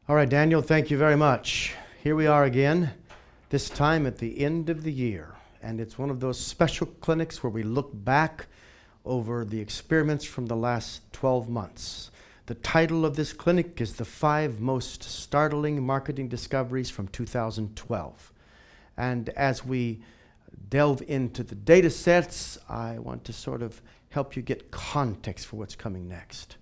All right, Daniel, thank you very much. Here we are again, this time at the end of the year. And it's one of those special clinics where we look back over the experiments from the last 12 months. The title of this clinic is The 5 Most Startling Marketing Discoveries from 2012. And as we delve into the data sets, I want to sort of help you get context for what's coming next.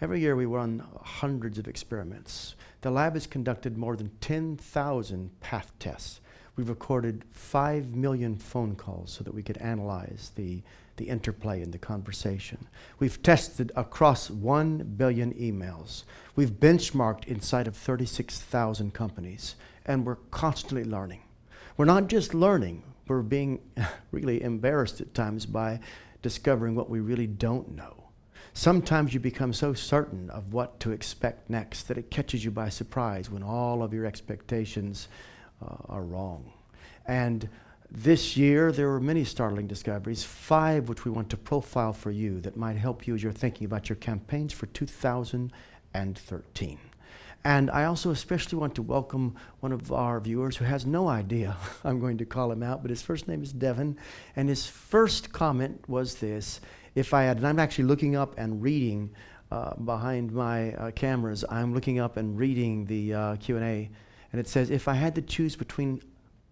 Every year we run hundreds of experiments. The lab has conducted more than 10,000 path tests. We've recorded 5 million phone calls so that we could analyze the interplay in the conversation. We've tested across 1 billion emails. We've benchmarked inside of 36,000 companies, and we're constantly learning. We're not just learning, we're being really embarrassed at times by discovering what we really don't know. Sometimes you become so certain of what to expect next that it catches you by surprise when all of your expectations are wrong. And this year, there were many startling discoveries, 5 which we want to profile for you that might help you as you're thinking about your campaigns for 2013. And I also especially want to welcome one of our viewers who has no idea. I'm going to call him out, but his first name is Devin. And his first comment was this: if I had, and I'm actually looking up and reading behind my cameras, I'm looking up and reading the Q&A, and it says, if I had to choose between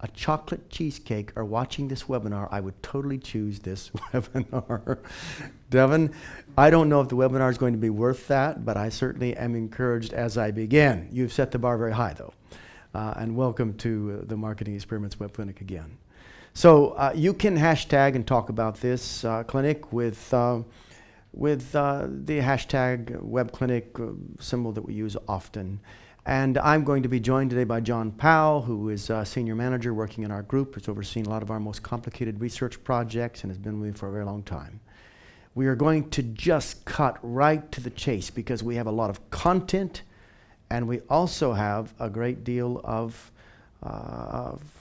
a chocolate cheesecake or watching this webinar, I would totally choose this webinar. Devin, I don't know if the webinar is going to be worth that, but I certainly am encouraged as I begin. You've set the bar very high, though. And welcome to the Marketing Experiments Web Clinic again. So you can hashtag and talk about this clinic with the hashtag web clinic symbol that we use often. And I'm going to be joined today by John Powell, who is a senior manager working in our group, who's overseen a lot of our most complicated research projects and has been with me for a very long time. We are going to just cut right to the chase because we have a lot of content and we also have a great deal of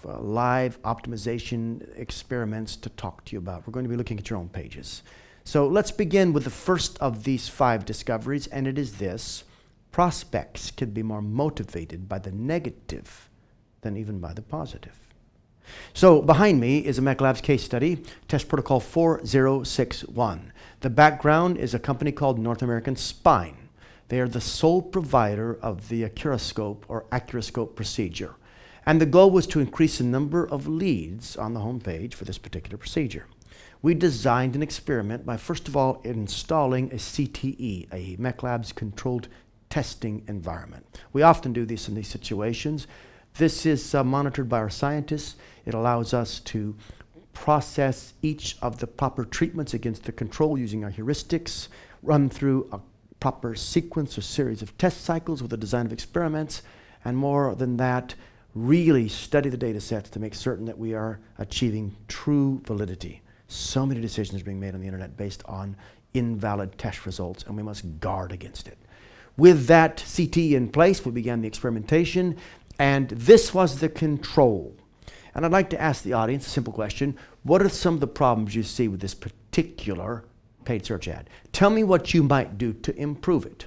live optimization experiments to talk to you about. We're going to be looking at your own pages. So let's begin with the first of these 5 discoveries, and it is this: prospects can be more motivated by the negative than even by the positive. So behind me is a Mech Labs case study, test protocol 4061. The background is a company called North American Spine. They are the sole provider of the Accuroscope or Accuroscope procedure. And the goal was to increase the number of leads on the homepage for this particular procedure. We designed an experiment by first of all installing a CTE, a Mech Labs controlled testing environment. We often do this in these situations. This is monitored by our scientists. It allows us to process each of the proper treatments against the control using our heuristics, run through a proper sequence or series of test cycles with a design of experiments, and more than that, really study the data sets to make certain that we are achieving true validity. So many decisions are being made on the internet based on invalid test results, and we must guard against it. With that CT in place, we began the experimentation, and this was the control. And I'd like to ask the audience a simple question: what are some of the problems you see with this particular paid search ad? Tell me what you might do to improve it.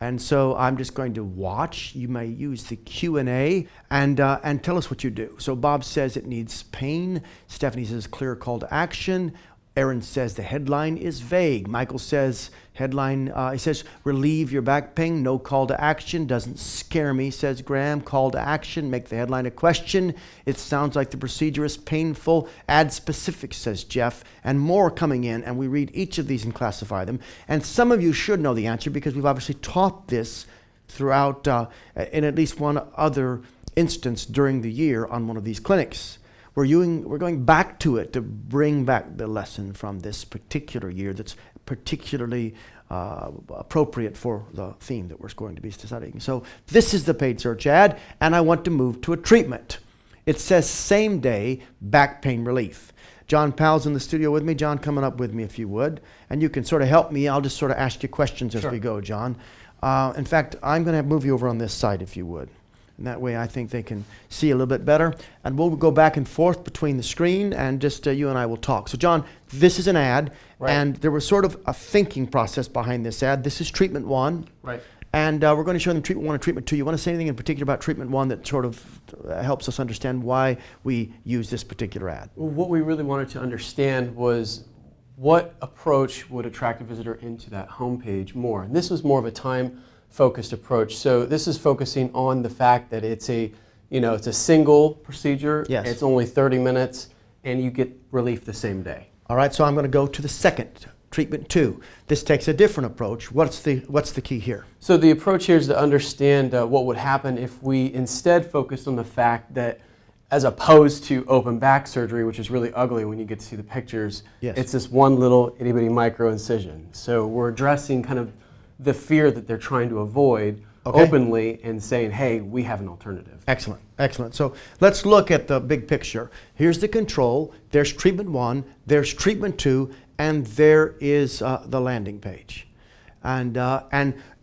And so I'm just going to watch. You may use the Q&A and tell us what you do. So Bob says it needs pain. Stephanie says clear call to action. Aaron says the headline is vague. Michael says headline, he says relieve your back pain, no call to action, doesn't scare me, says Graham. Call to action, make the headline a question. It sounds like the procedure is painful. Add specifics, says Jeff, and more coming in, and we read each of these and classify them. And some of you should know the answer because we've obviously taught this throughout in at least one other instance during the year on one of these clinics. We're going back to it to bring back the lesson from this particular year that's particularly appropriate for the theme that we're going to be studying. So this is the paid search ad, and I want to move to a treatment. It says same day back pain relief. John Powell's in the studio with me. John, coming up with me if you would. And you can sort of help me. I'll just sort of ask you questions as we go, John. In fact, I'm going to move you over on this side if you would. And that way I think they can see a little bit better. And we'll go back and forth between the screen and just you and I will talk. So John, this is an ad. Right. And there was sort of a thinking process behind this ad. This is treatment 1. Right. And we're going to show them treatment 1 and treatment 2. You want to say anything in particular about treatment 1 that sort of helps us understand why we use this particular ad? Well, what we really wanted to understand was what approach would attract a visitor into that homepage more. And this was more of a time-focused approach. So this is focusing on the fact that it's a single procedure. Yes. It's only 30 minutes, and you get relief the same day. All right, so I'm going to go to the second, treatment 2. This takes a different approach. What's the key here? So the approach here is to understand what would happen if we instead focused on the fact that, as opposed to open back surgery, which is really ugly when you get to see the pictures, yes, it's this one little itty-bitty micro incision. So we're addressing kind of the fear that they're trying to avoid openly and saying, hey, we have an alternative. Excellent, excellent. So let's look at the big picture. Here's the control, there's treatment 1, there's treatment 2, and there is the landing page. And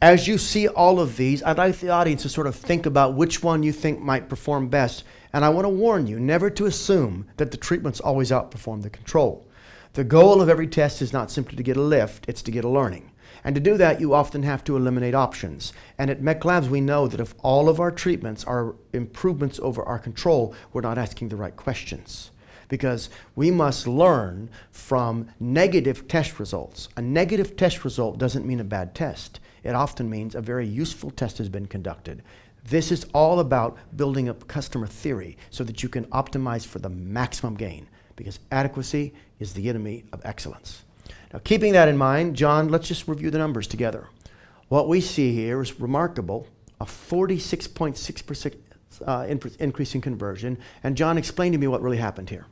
as you see all of these, I'd like the audience to sort of think about which one you think might perform best. And I want to warn you never to assume that the treatments always outperform the control. The goal of every test is not simply to get a lift, it's to get a learning. And to do that, you often have to eliminate options. And at MEC we know that if all of our treatments are improvements over our control, we're not asking the right questions. Because we must learn from negative test results. A negative test result doesn't mean a bad test. It often means a very useful test has been conducted. This is all about building up customer theory so that you can optimize for the maximum gain, because adequacy is the enemy of excellence. Now, keeping that in mind, John, let's just review the numbers together. What we see here is remarkable, a 46.6% increase in conversion. And John, explain to me what really happened here.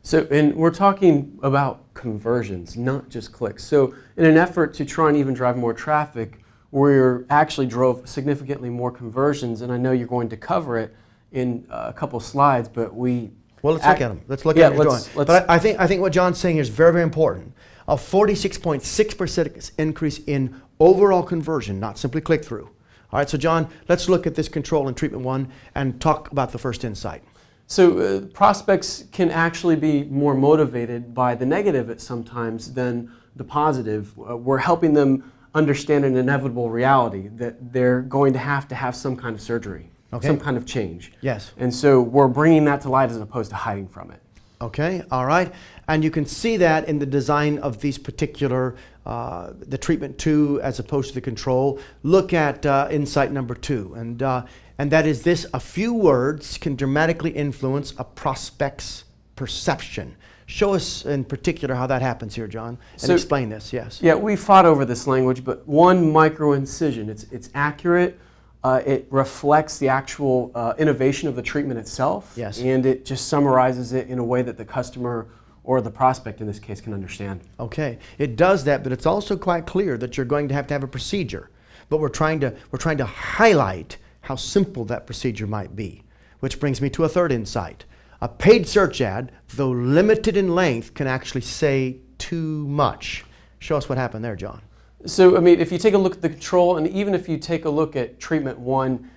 So, and we're talking about conversions, not just clicks. So in an effort to try and even drive more traffic, we actually drove significantly more conversions, and I know you're going to cover it in a couple slides, but we... Well, let's look at them. Let's look at them. But I think what John's saying here is very, very important. A 46.6% increase in overall conversion, not simply click-through. All right, so John, let's look at this control in treatment 1 and talk about the first insight. So prospects can actually be more motivated by the negative at sometimes than the positive. We're helping them understand an inevitable reality that they're going to have some kind of surgery, some kind of change. Yes. And so we're bringing that to light as opposed to hiding from it. Okay, all right. And you can see that in the design of these particular, the treatment 2 as opposed to the control. Look at insight number 2. And that is this: a few words can dramatically influence a prospect's perception. Show us in particular how that happens here, John, and explain this, yes. Yeah, we fought over this language, but one micro incision, it's accurate. It reflects the actual innovation of the treatment itself, yes, and it just summarizes it in a way that the customer, or the prospect in this case, can understand. Okay, it does that, but it's also quite clear that you're going to have a procedure. But we're trying to highlight how simple that procedure might be, which brings me to a third insight. A paid search ad, though limited in length, can actually say too much. Show us what happened there, John. So, I mean, if you take a look at the control, and even if you take a look at treatment 1,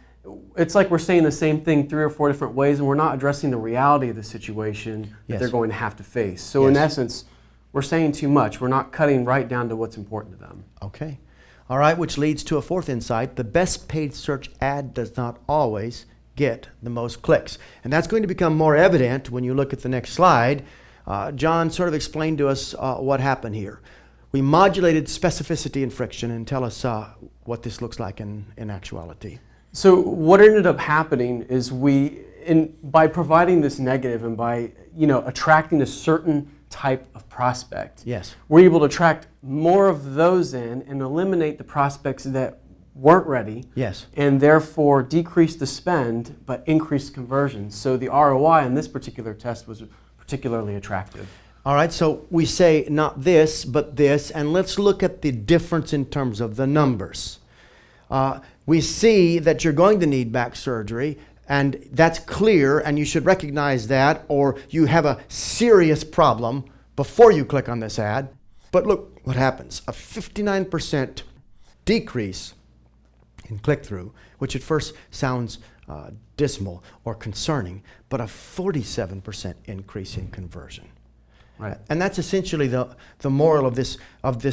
it's like we're saying the same thing 3 or 4 different ways, and we're not addressing the reality of the situation that they're going to have to face. So in essence, we're saying too much. We're not cutting right down to what's important to them. Okay. All right, which leads to a fourth insight. The best paid search ad does not always get the most clicks. And that's going to become more evident when you look at the next slide. John sort of explained to us what happened here. We modulated specificity and friction, and tell us what this looks like in actuality. So what ended up happening is by providing this negative and by attracting a certain type of prospect, yes, we're able to attract more of those in and eliminate the prospects that weren't ready, yes, and therefore decrease the spend but increase conversions. So the ROI in this particular test was particularly attractive. All right, so we say not this, but this, and let's look at the difference in terms of the numbers. We see that you're going to need back surgery, and that's clear, and you should recognize that, or you have a serious problem before you click on this ad. But look what happens. A 59% decrease in click-through, which at first sounds dismal or concerning, but a 47% increase in conversion. Right. And that's essentially the moral of this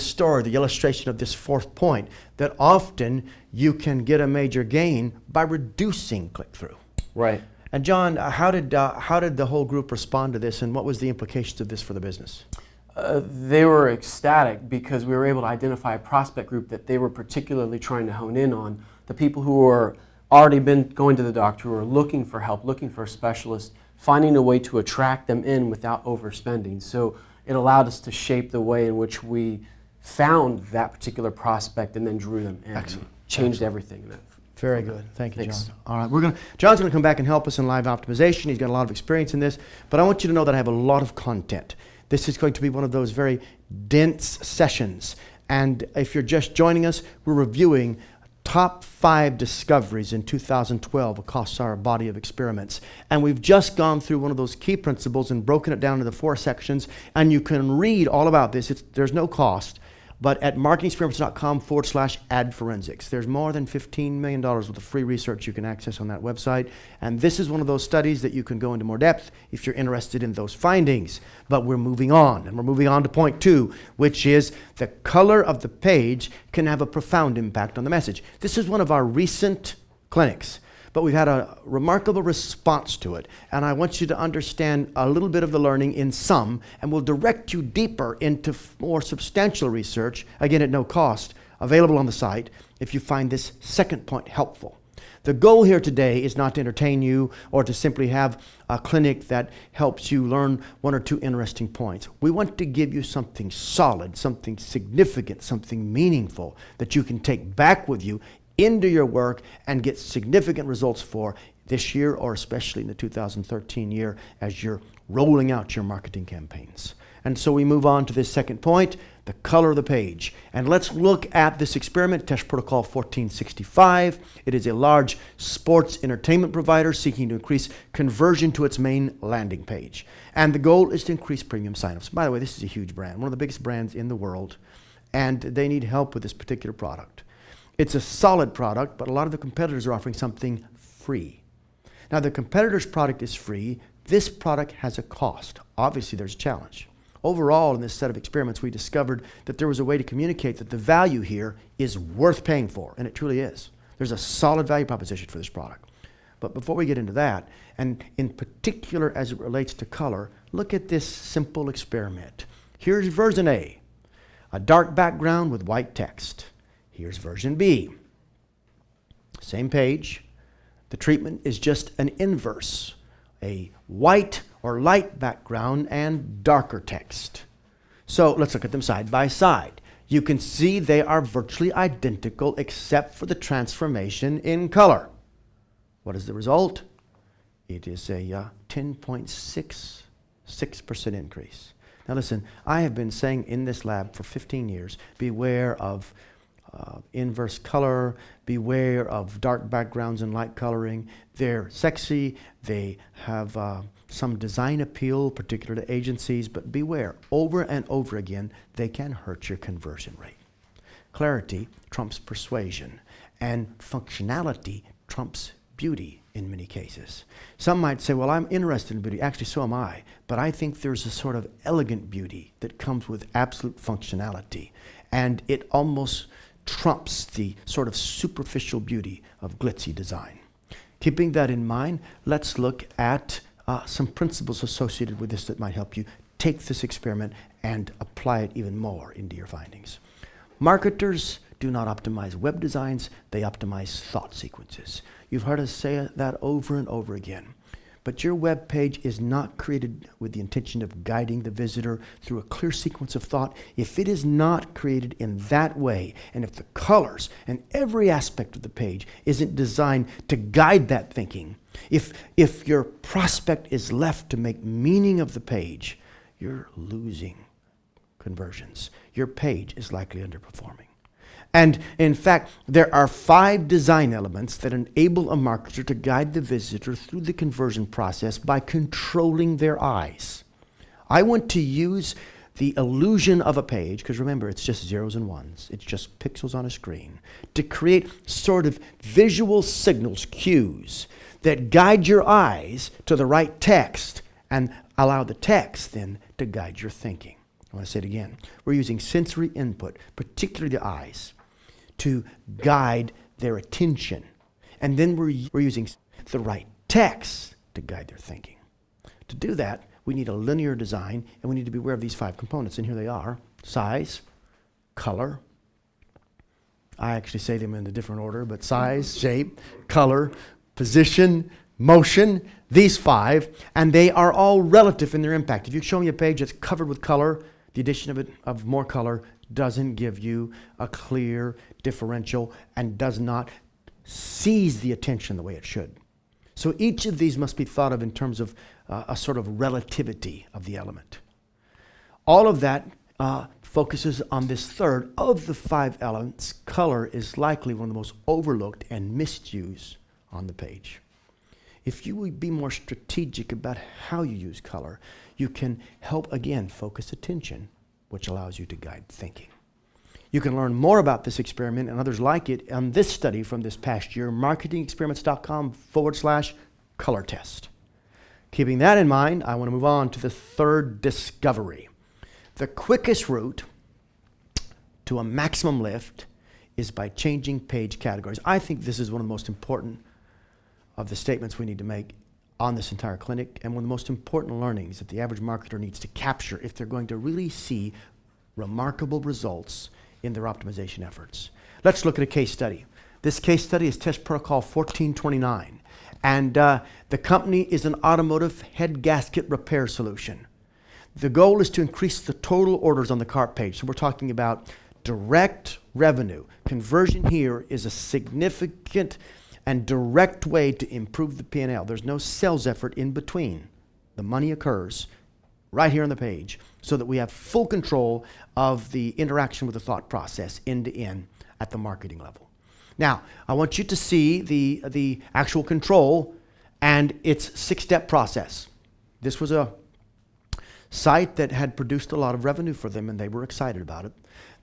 story, the illustration of this fourth point, that often you can get a major gain by reducing click-through. Right. And John, how did the whole group respond to this, and what was the implications of this for the business? They were ecstatic because we were able to identify a prospect group that they were particularly trying to hone in on. The people who were already been going to the doctor, who are looking for help, looking for a specialist, finding a way to attract them in without overspending. So it allowed us to shape the way in which we found that particular prospect and then drew them in. Excellent. Changed everything in that. Very good. Thank you, Thanks. John. All right, John's going to come back and help us in live optimization. He's got a lot of experience in this, but I want you to know that I have a lot of content. This is going to be one of those very dense sessions. And if you're just joining us, we're reviewing top 5 discoveries in 2012 across our body of experiments. And we've just gone through one of those key principles and broken it down into 4 sections. And you can read all about this. There's no cost. But at marketingexperiments.com/adforensics, there's more than $15 million worth of free research you can access on that website. And this is one of those studies that you can go into more depth if you're interested in those findings. But we're moving on, and we're moving on to point 2, which is the color of the page can have a profound impact on the message. This is one of our recent clinics, but we've had a remarkable response to it. And I want you to understand a little bit of the learning in some, and we'll direct you deeper into more substantial research, again at no cost, available on the site if you find this second point helpful. The goal here today is not to entertain you or to simply have a clinic that helps you learn 1 or 2 interesting points. We want to give you something solid, something significant, something meaningful that you can take back with you into your work and get significant results for this year, or especially in the 2013 year as you're rolling out your marketing campaigns. And so we move on to this second point, the color of the page. And let's look at this experiment, Test Protocol 1465. It is a large sports entertainment provider seeking to increase conversion to its main landing page. And the goal is to increase premium signups. By the way, this is a huge brand, one of the biggest brands in the world, and they need help with this particular product. It's a solid product, but a lot of the competitors are offering something free. Now, the competitor's product is free. This product has a cost. Obviously, there's a challenge. Overall, in this set of experiments, we discovered that there was a way to communicate that the value here is worth paying for, and it truly is. There's a solid value proposition for this product. But before we get into that, and in particular as it relates to color, look at this simple experiment. Here's version A, a dark background with white text. Here's version B. Same page. The treatment is just an inverse, a white or light background and darker text. So let's look at them side by side. You can see they are virtually identical except for the transformation in color. What is the result? It is a 10.66% increase. Now listen, I have been saying in this lab for 15 years, beware of inverse color, beware of dark backgrounds and light coloring. They're sexy, they have some design appeal, particular to agencies, but beware, over and over again, they can hurt your conversion rate. Clarity trumps persuasion, and functionality trumps beauty in many cases. Some might say, well, I'm interested in beauty. Actually, so am I. But I think there's a sort of elegant beauty that comes with absolute functionality, and it almost trumps the sort of superficial beauty of glitzy design. Keeping that in mind, let's look at some principles associated with this that might help you take this experiment and apply it even more into your findings. Marketers do not optimize web designs, they optimize thought sequences. You've heard us say that over and over again. But your web page is not created with the intention of guiding the visitor through a clear sequence of thought. If it is not created in that way, and if the colors and every aspect of the page isn't designed to guide that thinking, if your prospect is left to make meaning of the page, you're losing conversions. Your page is likely underperforming. And in fact, there are 5 design elements that enable a marketer to guide the visitor through the conversion process by controlling their eyes. I want to use the illusion of a page, because remember, it's just zeros and ones. It's just pixels on a screen, to create sort of visual signals, cues, that guide your eyes to the right text and allow the text then to guide your thinking. I want to say it again. We're using sensory input, particularly the eyes, to guide their attention. And then we're using the right text to guide their thinking. To do that, we need a linear design, and we need to be aware of these 5 components. And here they are: size, color. I actually say them in a different order, but size, shape, color, position, motion, these 5, and they are all relative in their impact. If you show me a page that's covered with color, the addition of more color doesn't give you a clear differential and does not seize the attention the way it should. So each of these must be thought of in terms of a sort of relativity of the element. All of that focuses on this third of the 5 elements. Color is likely one of the most overlooked and misused on the page. If you would be more strategic about how you use color, you can help, again, focus attention, which allows you to guide thinking. You can learn more about this experiment and others like it on this study from this past year, marketingexperiments.com/color test. Keeping that in mind, I want to move on to the third discovery. The quickest route to a maximum lift is by changing page categories. I think this is one of the most important of the statements we need to make on this entire clinic, and one of the most important learnings that the average marketer needs to capture if they're going to really see remarkable results in their optimization efforts. Let's look at a case study. This case study is Test Protocol 1429, and the company is an automotive head gasket repair solution. The goal is to increase the total orders on the cart page. So we're talking about direct revenue. Conversion here is a significant and direct way to improve the P&L. There's no sales effort in between. The money occurs right here on the page so that we have full control of the interaction with the thought process end to end at the marketing level. Now, I want you to see the actual control and its 6-step process. This was a site that had produced a lot of revenue for them, and they were excited about it.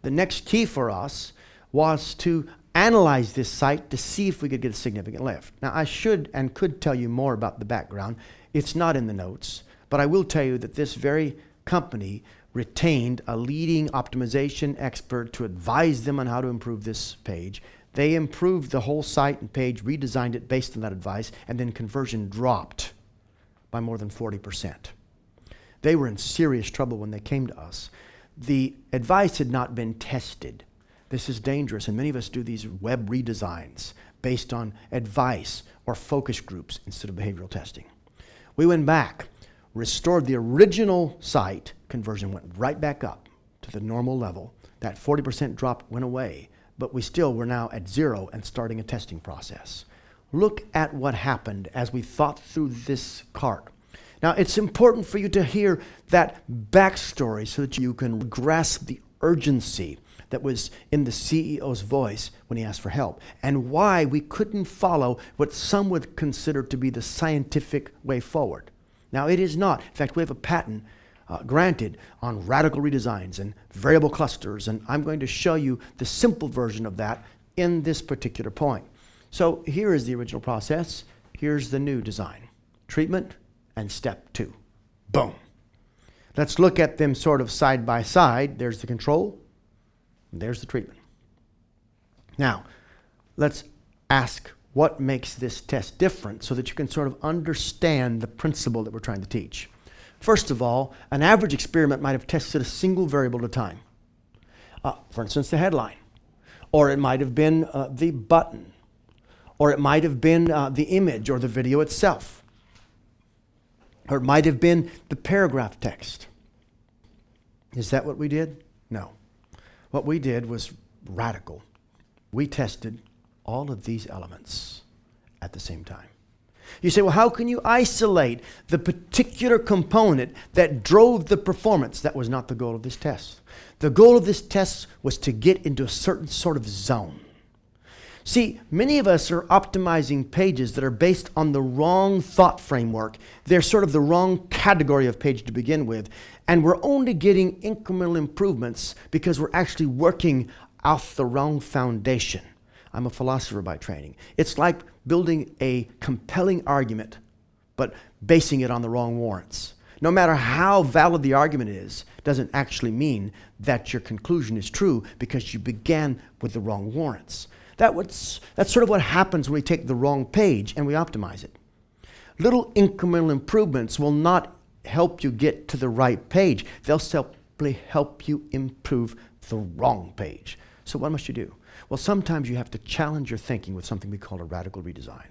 The next key for us was to analyze this site to see if we could get a significant lift. Now, I should and could tell you more about the background. It's not in the notes, but I will tell you that this very company retained a leading optimization expert to advise them on how to improve this page. They improved the whole site and page, redesigned it based on that advice, and then conversion dropped by more than 40%. They were in serious trouble when they came to us. The advice had not been tested. This is dangerous, and many of us do these web redesigns based on advice or focus groups instead of behavioral testing. We went back, restored the original site, conversion went right back up to the normal level. That 40% drop went away, but we still were now at 0 and starting a testing process. Look at what happened as we thought through this cart. Now, it's important for you to hear that backstory so that you can grasp the urgency that was in the CEO's voice when he asked for help, and why we couldn't follow what some would consider to be the scientific way forward. Now, it is not. In fact, we have a patent granted on radical redesigns and variable clusters, and I'm going to show you the simple version of that in this particular point. So here is the original process. Here's the new design. Treatment and step 2. Boom. Let's look at them sort of side by side. There's the control. There's the treatment. Now, let's ask what makes this test different so that you can sort of understand the principle that we're trying to teach. First of all, an average experiment might have tested a single variable at a time. For instance, the headline. Or it might have been the button. Or it might have been the image or the video itself. Or it might have been the paragraph text. Is that what we did? No. What we did was radical. We tested all of these elements at the same time. You say, well, how can you isolate the particular component that drove the performance? That was not the goal of this test. The goal of this test was to get into a certain sort of zone. See, many of us are optimizing pages that are based on the wrong thought framework. They're sort of the wrong category of page to begin with. And we're only getting incremental improvements because we're actually working off the wrong foundation. I'm a philosopher by training. It's like building a compelling argument, but basing it on the wrong warrants. no matter how valid the argument is, doesn't actually mean that your conclusion is true because you began with the wrong warrants. That's sort of what happens when we take the wrong page and we optimize it. Little incremental improvements will not help you get to the right page. They'll simply help you improve the wrong page. So what must you do? Well, sometimes you have to challenge your thinking with something we call a radical redesign.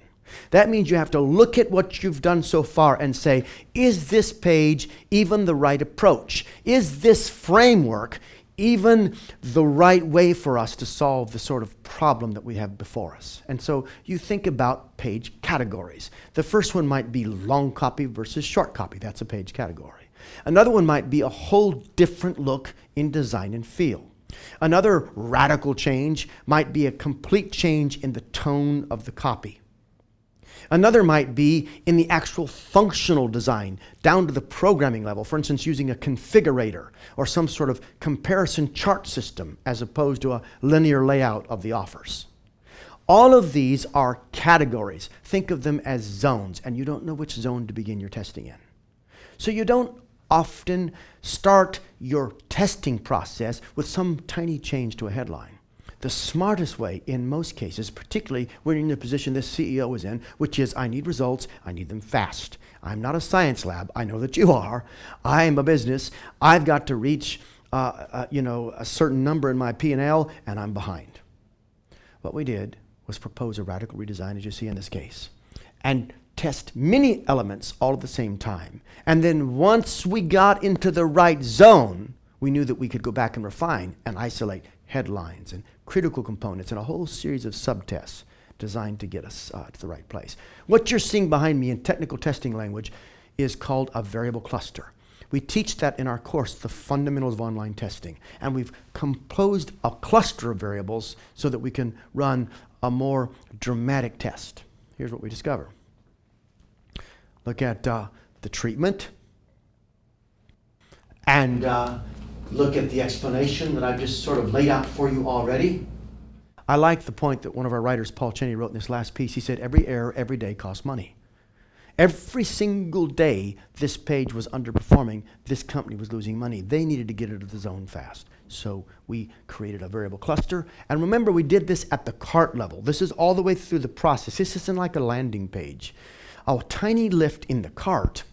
That means you have to look at what you've done so far and say, is this page even the right approach? Is this framework even the right way for us to solve the sort of problem that we have before us? And so you think about page categories. The first one might be long copy versus short copy. That's a page category. Another one might be a whole different look in design and feel. Another radical change might be a complete change in the tone of the copy. Another might be in the actual functional design, down to the programming level, for instance, using a configurator or some sort of comparison chart system as opposed to a linear layout of the offers. All of these are categories. Think of them as zones, and you don't know which zone to begin your testing in. So you don't often start your testing process with some tiny change to a headline. The smartest way in most cases, particularly when you're in the position this CEO is in, which is I need results, I need them fast. I'm not a science lab, I know that you are. I am a business, I've got to reach a certain number in my P&L and I'm behind. What we did was propose a radical redesign, as you see in this case, and test many elements all at the same time. And then once we got into the right zone, we knew that we could go back and refine and isolate headlines and critical components and a whole series of subtests designed to get us to the right place. What you're seeing behind me in technical testing language is called a variable cluster. We teach that in our course, The Fundamentals of Online Testing, and we've composed a cluster of variables so that we can run a more dramatic test. Here's what we discover. Look at the treatment, and look at the explanation that I've just sort of laid out for you already. I like the point that one of our writers, Paul Cheney, wrote in this last piece. He said, every error, every day costs money. Every single day this page was underperforming, this company was losing money. They needed to get into the zone fast. So we created a variable cluster. And remember, we did this at the cart level. This is all the way through the process. This isn't like a landing page. A tiny lift in the cart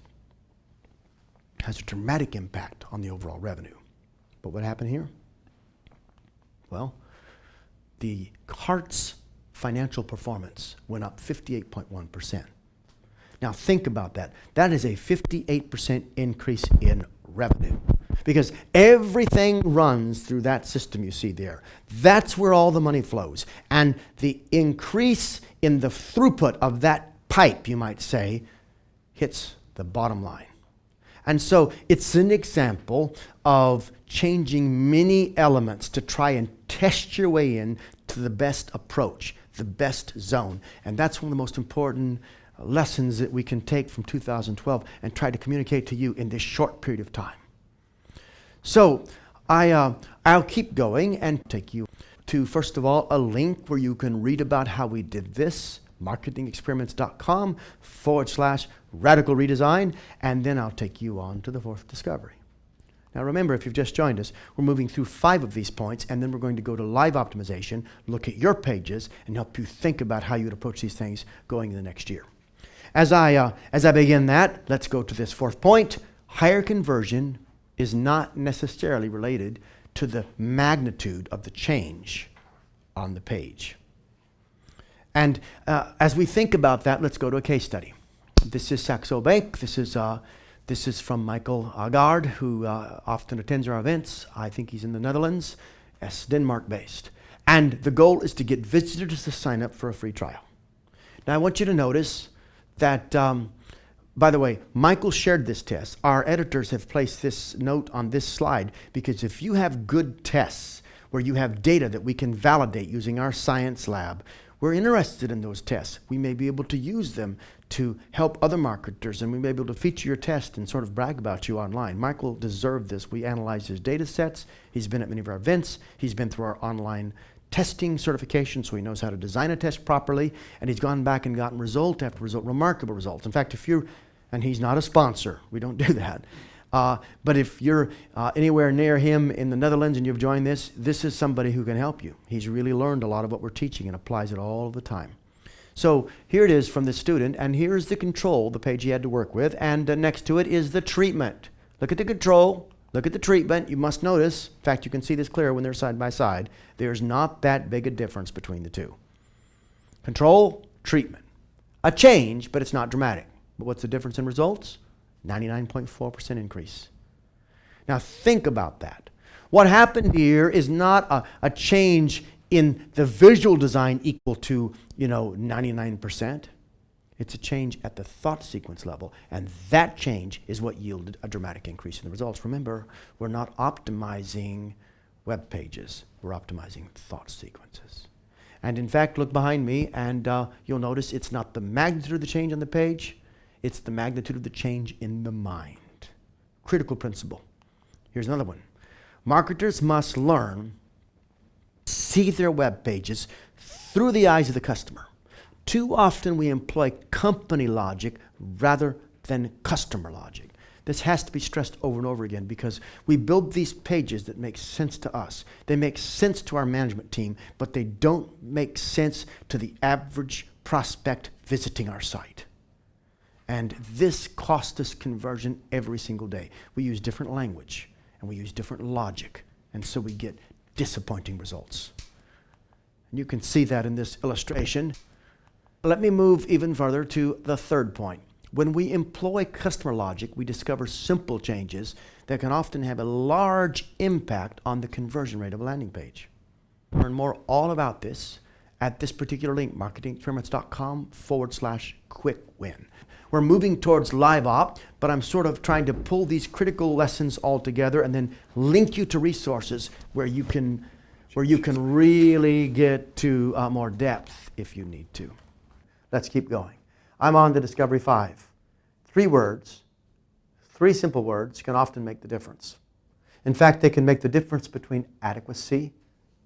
has a dramatic impact on the overall revenue. But what happened here? Well, the cart's financial performance went up 58.1%. Now think about that. That is a 58% increase in revenue because everything runs through that system you see there. That's where all the money flows. And the increase in the throughput of that pipe, you might say, hits the bottom line. And so it's an example of changing many elements to try and test your way in to the best approach, the best zone. And that's one of the most important lessons that we can take from 2012 and try to communicate to you in this short period of time. So I'll keep going and take you to, first of all, a link where you can read about how we did this, marketingexperiments.com/radical redesign, and then I'll take you on to the fourth discovery. Now remember, if you've just joined us, we're moving through 5 of these points, and then we're going to go to live optimization, look at your pages, and help you think about how you'd approach these things going in the next year. As I begin that, let's go to this fourth point. Higher conversion is not necessarily related to the magnitude of the change on the page. And as we think about that, let's go to a case study. This is Saxo Bank. This is from Michael Agard, who often attends our events. I think he's in the Netherlands, Denmark-based. And the goal is to get visitors to sign up for a free trial. Now, I want you to notice that, by the way, Michael shared this test. Our editors have placed this note on this slide because if you have good tests where you have data that we can validate using our science lab, we're interested in those tests. We may be able to use them to help other marketers, and we may be able to feature your test and sort of brag about you online. Michael deserved this. We analyzed his data sets. He's been at many of our events. He's been through our online testing certification, so he knows how to design a test properly, and he's gone back and gotten result after result, remarkable results. In fact, if you're And he's not a sponsor. We don't do that. But if you're anywhere near him in the Netherlands and you've joined this is somebody who can help you. He's really learned a lot of what we're teaching and applies it all the time. So here it is from the student, and here's the control, the page he had to work with, and next to it is the treatment. Look at the control, look at the treatment. You must notice, in fact, you can see this clear when they're side by side, there's not that big a difference between the two. Control, treatment. A change, but it's not dramatic. But what's the difference in results? 99.4% increase. Now think about that. What happened here is not a change in the visual design equal to, 99%. It's a change at the thought sequence level, and that change is what yielded a dramatic increase in the results. Remember, we're not optimizing web pages. We're optimizing thought sequences. And in fact, look behind me, and you'll notice it's not the magnitude of the change on the page, it's the magnitude of the change in the mind. Critical principle. Here's another one. Marketers must learn to see their web pages through the eyes of the customer. Too often we employ company logic rather than customer logic. This has to be stressed over and over again because we build these pages that make sense to us. They make sense to our management team, but they don't make sense to the average prospect visiting our site. And this costs us conversion every single day. We use different language and we use different logic, and so we get disappointing results. And you can see that in this illustration. Let me move even further to the third point. When we employ customer logic, we discover simple changes that can often have a large impact on the conversion rate of a landing page. Learn more all about this at this particular link, marketingexperiments.com/quick-win. We're moving towards live op, but I'm sort of trying to pull these critical lessons all together and then link you to resources where you can really get to more depth if you need to. Let's keep going. I'm on to Discovery 5. 3 words, 3 simple words can often make the difference. In fact, they can make the difference between adequacy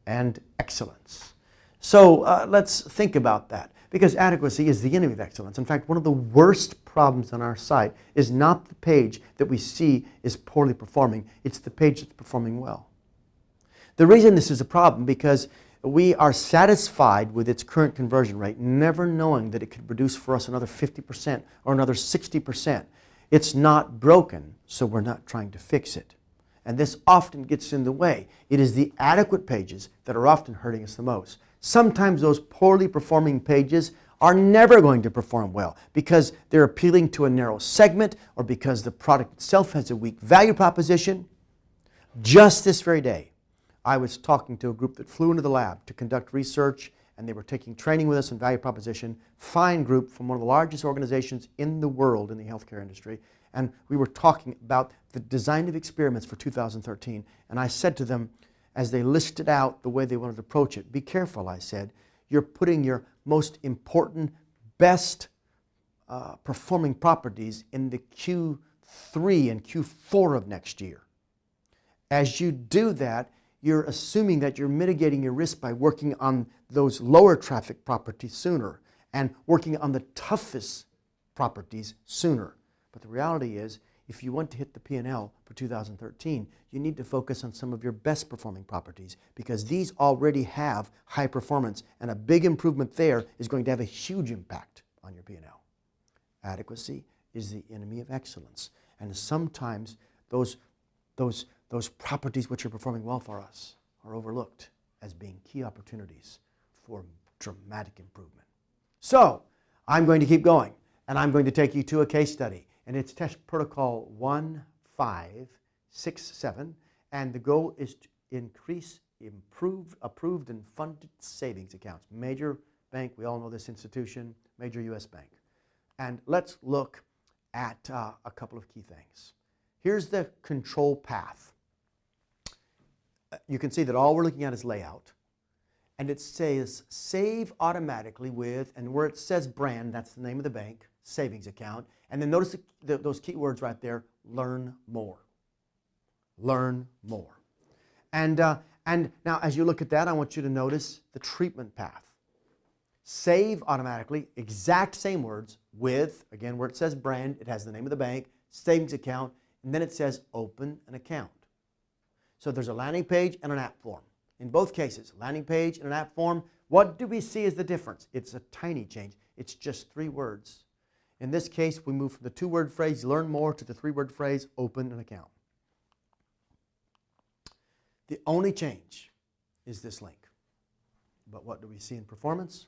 and excellence. So let's think about that, because adequacy is the enemy of excellence. In fact, one of the worst problems on our site is not the page that we see is poorly performing, it's the page that's performing well. The reason this is a problem because we are satisfied with its current conversion rate, never knowing that it could produce for us another 50% or another 60%. It's not broken, so we're not trying to fix it. And this often gets in the way. It is the adequate pages that are often hurting us the most. Sometimes those poorly performing pages are never going to perform well because they're appealing to a narrow segment or because the product itself has a weak value proposition. Just this very day, I was talking to a group that flew into the lab to conduct research, and they were taking training with us in value proposition. Fine group from one of the largest organizations in the world in the healthcare industry. And we were talking about the design of experiments for 2013. And I said to them, as they listed out the way they wanted to approach it, be careful, I said. You're putting your most important, best performing properties in the Q3 and Q4 of next year. As you do that, you're assuming that you're mitigating your risk by working on those lower traffic properties sooner and working on the toughest properties sooner. But the reality is, if you want to hit the P&L for 2013, you need to focus on some of your best performing properties because these already have high performance, and a big improvement there is going to have a huge impact on your P&L. Adequacy is the enemy of excellence, and sometimes those properties which are performing well for us are overlooked as being key opportunities for dramatic improvement. So, I'm going to keep going, and I'm going to take you to a case study, and it's test protocol 1567, and the goal is to increase approved and funded savings accounts. Major bank, we all know this institution, major U.S. bank. And let's look at a couple of key things. Here's the control path. You can see that all we're looking at is layout, and it says save automatically with, and where it says brand, that's the name of the bank, savings account, and then notice those key words right there, learn more. Learn more. And now as you look at that, I want you to notice the treatment path. Save automatically, exact same words with, again, where it says brand, it has the name of the bank, savings account, and then it says open an account. So there's a landing page and an app form. In both cases, landing page and an app form, what do we see as the difference? It's a tiny change. It's just 3 words. In this case, we move from the 2-word phrase, learn more, to the 3-word phrase, open an account. The only change is this link. But what do we see in performance?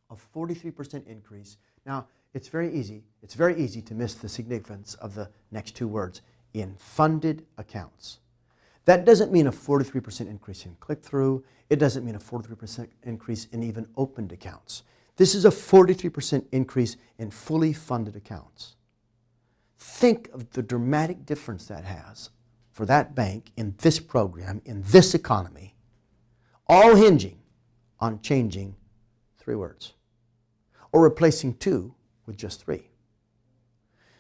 A 43% increase. Now, it's very easy to miss the significance of the next 2 words, in funded accounts. That doesn't mean a 43% increase in click-through. It doesn't mean a 43% increase in even opened accounts. This is a 43% increase in fully funded accounts. Think of the dramatic difference that has for that bank in this program, in this economy, all hinging on changing 3 words or replacing 2 with just 3.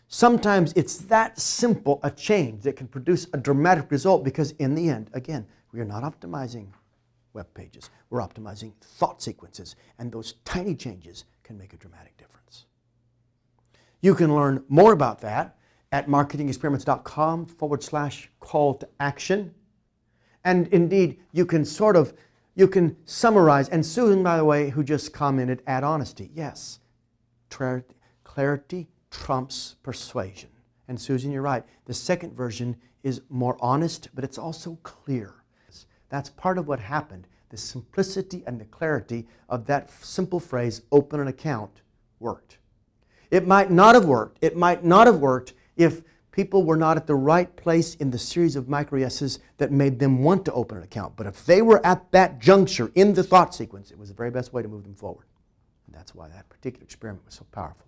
Sometimes it's that simple a change that can produce a dramatic result, because in the end, again, we are not optimizing web pages. We're optimizing thought sequences, and those tiny changes can make a dramatic difference. You can learn more about that at marketingexperiments.com/call to action. And indeed, you can summarize. And Susan, by the way, who just commented, add honesty. Yes, clarity trumps persuasion. And Susan, you're right. The second version is more honest, but it's also clear. That's part of what happened. The simplicity and the clarity of that simple phrase, open an account, worked. It might not have worked. It might not have worked if people were not at the right place in the series of micro yeses that made them want to open an account. But if they were at that juncture in the thought sequence, it was the very best way to move them forward. And that's why that particular experiment was so powerful.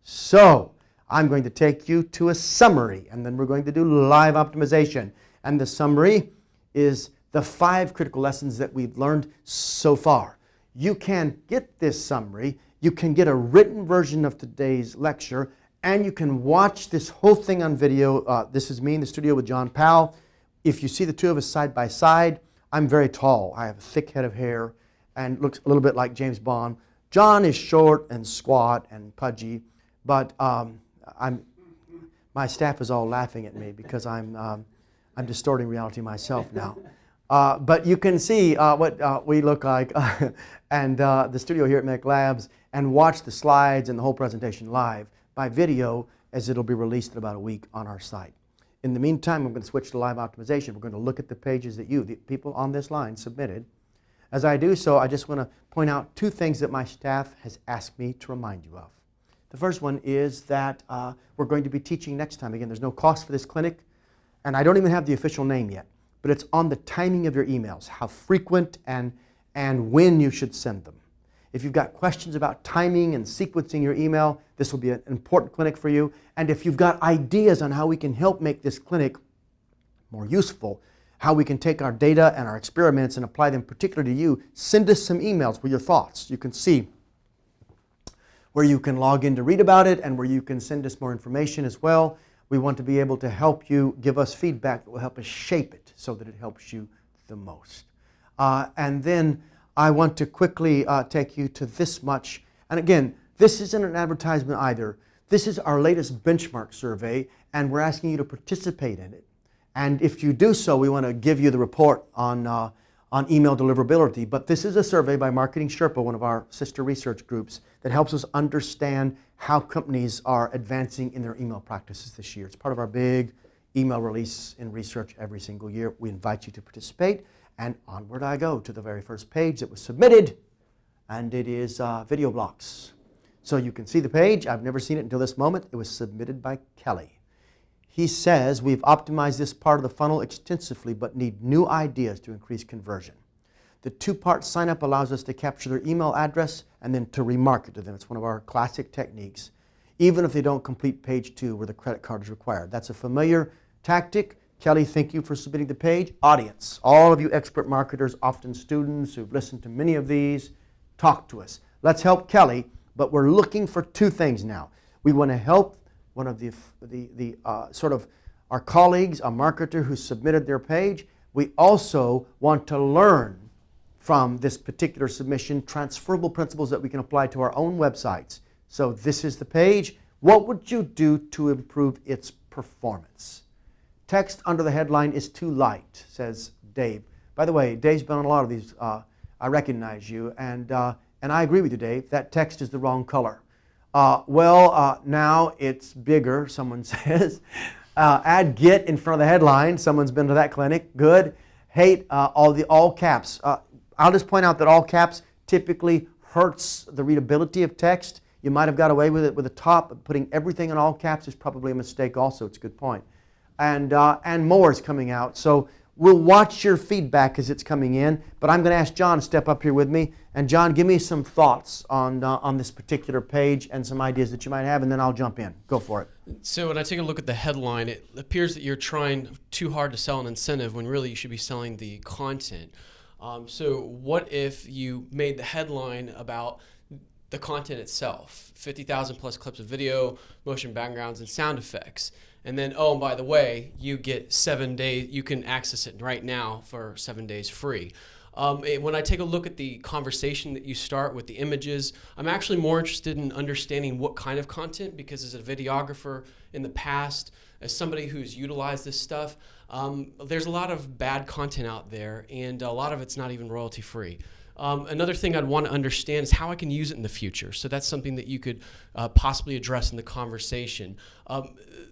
So, I'm going to take you to a summary, and then we're going to do live optimization. And the summary is the 5 critical lessons that we've learned so far. You can get this summary, you can get a written version of today's lecture, and you can watch this whole thing on video. This is me in the studio with John Powell. If you see the 2 of us side by side, I'm very tall. I have a thick head of hair and looks a little bit like James Bond. John is short and squat and pudgy. But my staff is all laughing at me because I'm distorting reality myself now. But you can see what we look like and the studio here at Mech Labs, and watch the slides and the whole presentation live by video, as it'll be released in about a week on our site. In the meantime, I'm going to switch to live optimization. We're going to look at the pages that the people on this line, submitted. As I do so, I just want to point out 2 things that my staff has asked me to remind you of. The first one is that we're going to be teaching next time. Again, there's no cost for this clinic, and I don't even have the official name yet, but it's on the timing of your emails, how frequent and when you should send them. If you've got questions about timing and sequencing your email, this will be an important clinic for you. And if you've got ideas on how we can help make this clinic more useful, how we can take our data and our experiments and apply them particularly to you, send us some emails with your thoughts. You can see where you can log in to read about it, and where you can send us more information as well. We want to be able to help you, give us feedback that will help us shape it so that it helps you the most. And then I want to quickly take you to this much. And again, this isn't an advertisement either. This is our latest benchmark survey, and we're asking you to participate in it. And if you do so, we want to give you the report on email deliverability. But this is a survey by Marketing Sherpa, one of our sister research groups, that helps us understand how companies are advancing in their email practices this year. It's part of our big email release in research every single year. We invite you to participate, and onward I go to the very first page that was submitted, and it is video blocks. So you can see the page. I've never seen it until this moment. It was submitted by Kelly. He says, we've optimized this part of the funnel extensively, but need new ideas to increase conversion. The 2-part sign-up allows us to capture their email address and then to remarket to them. It's one of our classic techniques, even if they don't complete page 2 where the credit card is required. That's a familiar tactic. Kelly, thank you for submitting the page. Audience, all of you expert marketers, often students who've listened to many of these, talk to us. Let's help Kelly, but we're looking for 2 things now. We want to help one of our colleagues, a marketer who submitted their page. We also want to learn from this particular submission, transferable principles that we can apply to our own websites. So this is the page. What would you do to improve its performance? Text under the headline is too light, says Dave. By the way, Dave's been on a lot of these. I recognize you, and I agree with you, Dave. That text is the wrong color. Now it's bigger, someone says. Add get in front of the headline. Someone's been to that clinic. Good. Hate all caps. I'll just point out that all caps typically hurts the readability of text. You might have got away with it with the top, but putting everything in all caps is probably a mistake also. It's a good point. And more is coming out. So we'll watch your feedback as it's coming in, but I'm going to ask John to step up here with me. And John, give me some thoughts on this particular page and some ideas that you might have, and then I'll jump in. Go for it. So when I take a look at the headline, it appears that you're trying too hard to sell an incentive when really you should be selling the content. So what if you made the headline about the content itself, 50,000 plus clips of video, motion backgrounds, and sound effects. And then, oh, and by the way, you get 7 days, you can access it right now for 7 days free. When I take a look at the conversation that you start with the images, I'm actually more interested in understanding what kind of content, because as a videographer in the past, as somebody who's utilized this stuff, there's a lot of bad content out there, and a lot of it's not even royalty free. Another thing I'd want to understand is how I can use it in the future. So that's something that you could possibly address in the conversation.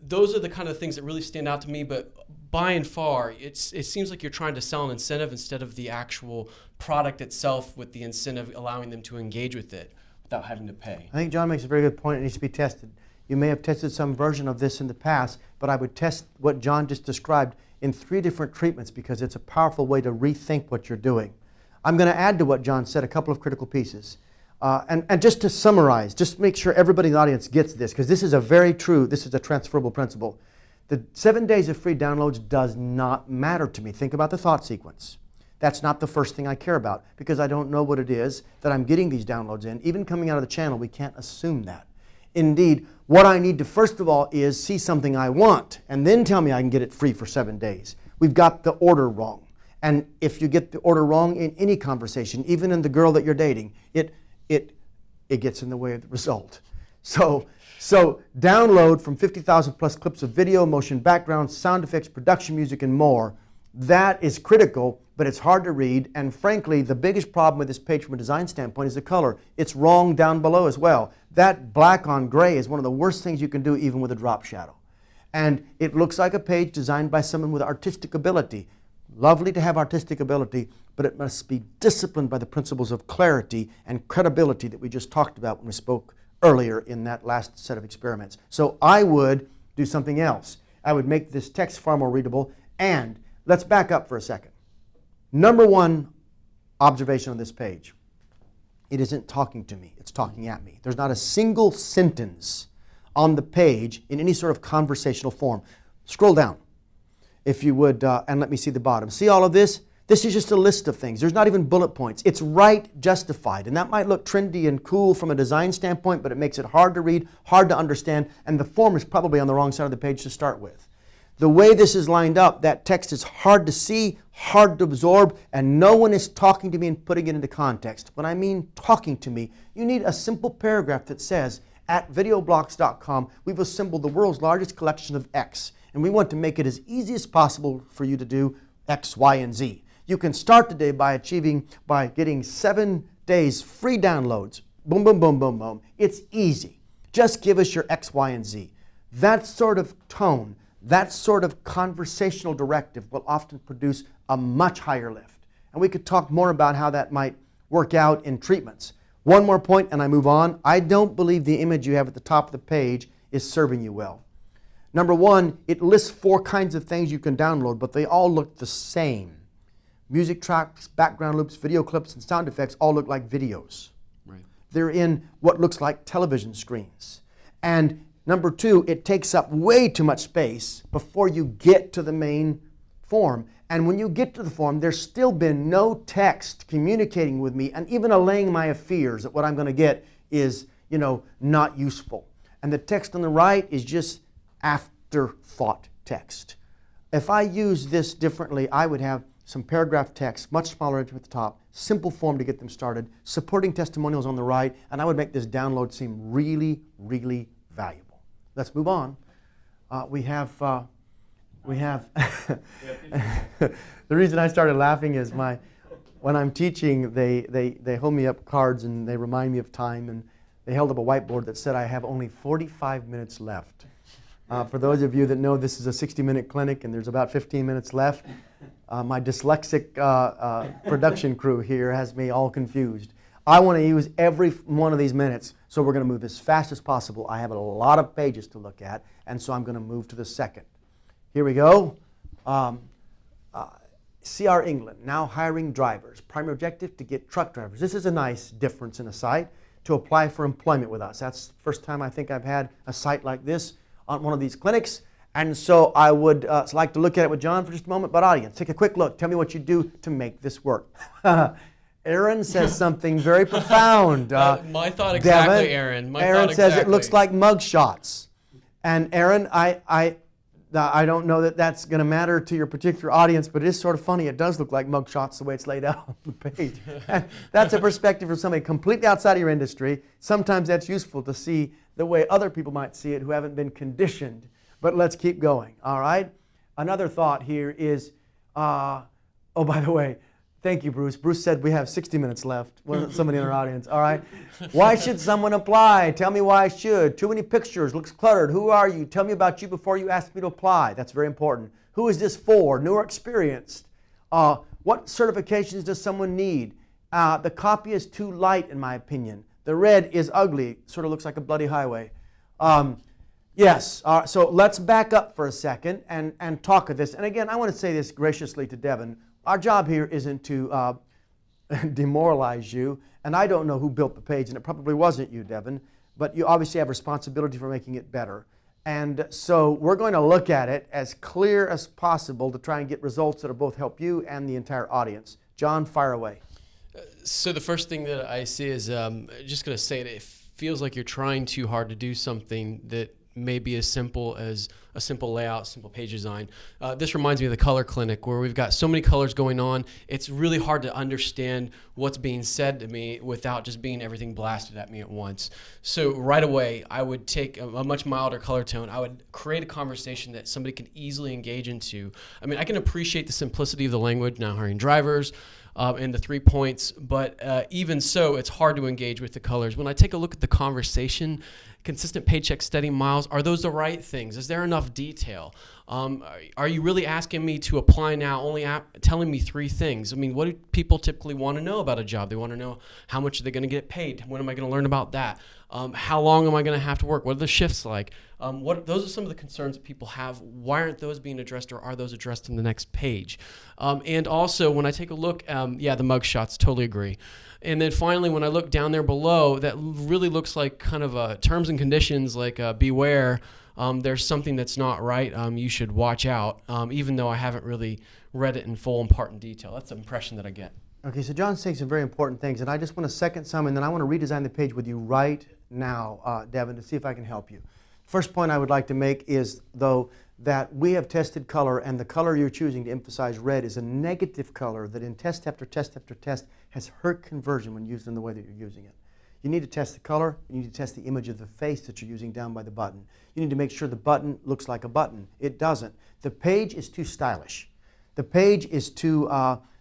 Those are the kind of things that really stand out to me, but by and far, it seems like you're trying to sell an incentive instead of the actual product itself, with the incentive allowing them to engage with it without having to pay. I think John makes a very good point. It needs to be tested. You may have tested some version of this in the past, but I would test what John just described in 3 different treatments, because it's a powerful way to rethink what you're doing. I'm going to add to what John said a couple of critical pieces. And just to summarize, just make sure everybody in the audience gets this, because this is this is a transferable principle. The 7 days of free downloads does not matter to me. Think about the thought sequence. That's not the first thing I care about, because I don't know what it is that I'm getting these downloads in. Even coming out of the channel, we can't assume that. Indeed, what I need to first of all is see something I want, and then tell me I can get it free for 7 days. We've got the order wrong. And if you get the order wrong in any conversation, even in the girl that you're dating, it gets in the way of the result. So download from 50,000 plus clips of video, motion backgrounds, sound effects, production music, and more. That is critical, but it's hard to read. And frankly, the biggest problem with this page from a design standpoint is the color. It's wrong down below as well. That black on gray is one of the worst things you can do, even with a drop shadow. And it looks like a page designed by someone with artistic ability. Lovely to have artistic ability, but it must be disciplined by the principles of clarity and credibility that we just talked about when we spoke earlier in that last set of experiments. So I would do something else. I would make this text far more readable. And let's back up for a second. Number one observation on this page: it isn't talking to me, it's talking at me. There's not a single sentence on the page in any sort of conversational form. Scroll down, if you would, and let me see the bottom. See all of this? This is just a list of things. There's not even bullet points. It's right justified. And that might look trendy and cool from a design standpoint, but it makes it hard to read, hard to understand, and the form is probably on the wrong side of the page to start with. The way this is lined up, that text is hard to see, hard to absorb, and no one is talking to me and putting it into context. When I mean talking to me, you need a simple paragraph that says, at videoblocks.com, we've assembled the world's largest collection of X, and we want to make it as easy as possible for you to do X, Y, and Z. You can start today by getting 7 days free downloads. Boom, boom, boom, boom, boom. It's easy. Just give us your X, Y, and Z. That sort of tone, that sort of conversational directive will often produce a much higher lift. And we could talk more about how that might work out in treatments. One more point and I move on. I don't believe the image you have at the top of the page is serving you well. Number one, it lists 4 kinds of things you can download, but they all look the same. Music tracks, background loops, video clips, and sound effects all look like videos. Right. They're in what looks like television screens. And number 2, it takes up way too much space before you get to the main form. And when you get to the form, there's still been no text communicating with me and even allaying my fears that what I'm going to get is, not useful. And the text on the right is just afterthought text. If I use this differently, I would have some paragraph text, much smaller at the top, simple form to get them started, supporting testimonials on the right, and I would make this download seem really, really valuable. Let's move on. We have the reason I started laughing is when I'm teaching, they hold me up cards and they remind me of time, and they held up a whiteboard that said I have only 45 minutes left. For those of you that know, this is a 60-minute clinic and there's about 15 minutes left. My dyslexic production crew here has me all confused. I want to use every one of these minutes, so we're going to move as fast as possible. I have a lot of pages to look at, and so I'm going to move to the second. Here we go. CR England, now hiring drivers. Primary objective, to get truck drivers. This is a nice difference in a site, to apply for employment with us. That's the first time I think I've had a site like this on one of these clinics. And so I would like to look at it with John for just a moment. But audience, take a quick look. Tell me what you do to make this work. Aaron says something very profound. My thought exactly, Aaron. Aaron says it looks like mug shots. And Aaron, I don't know that that's going to matter to your particular audience, but it is sort of funny. It does look like mug shots the way it's laid out on the page. And that's a perspective from somebody completely outside of your industry. Sometimes that's useful to see the way other people might see it who haven't been conditioned. But let's keep going, all right? Another thought here is, oh, by the way, thank you, Bruce. Bruce said we have 60 minutes left. Somebody in our audience, all right? Why should someone apply? Tell me why I should. Too many pictures, looks cluttered. Who are you? Tell me about you before you ask me to apply. That's very important. Who is this for? New or experienced? What certifications does someone need? The copy is too light, in my opinion. The red is ugly. Sort of looks like a bloody highway. Yes, so let's back up for a second and talk of this. And again, I want to say this graciously to Devin. Our job here isn't to demoralize you, and I don't know who built the page, and it probably wasn't you, Devin, but you obviously have responsibility for making it better. And so we're going to look at it as clear as possible to try and get results that will both help you and the entire audience. John, fire away. So the first thing that I see is, just going to say it feels like you're trying too hard to do something that may be as simple as a simple layout, simple page design. This reminds me of the color clinic where we've got so many colors going on. It's really hard to understand what's being said to me without just being everything blasted at me at once. So right away, I would take a much milder color tone. I would create a conversation that somebody can easily engage into. I mean, I can appreciate the simplicity of the language, now hiring drivers, and the 3 points, but even so, it's hard to engage with the colors. When I take a look at the conversation, consistent paycheck, steady miles, are those the right things? Is there enough detail? Are you really asking me to apply now, only telling me 3 things? I mean, what do people typically want to know about a job? They want to know how much are they going to get paid? When am I going to learn about that? How long am I going to have to work? What are the shifts like? Those are some of the concerns that people have. Why aren't those being addressed, or are those addressed in the next page? And also, when I take a look, yeah, the mug shots, totally agree. And then finally, when I look down there below, that really looks like kind of terms and conditions, like beware. There's something that's not right. You should watch out, even though I haven't really read it in full and part in detail. That's the impression that I get. Okay, so John's saying some very important things, and I just want to second some, and then I want to redesign the page with you right now, Devin, to see if I can help you. First point I would like to make is, though, that we have tested color, and the color you're choosing to emphasize, red, is a negative color that in test after test after test has hurt conversion when used in the way that you're using it. You need to test the color. You need to test the image of the face that you're using down by the button. You need to make sure the button looks like a button. It doesn't. The page is too stylish. The page is too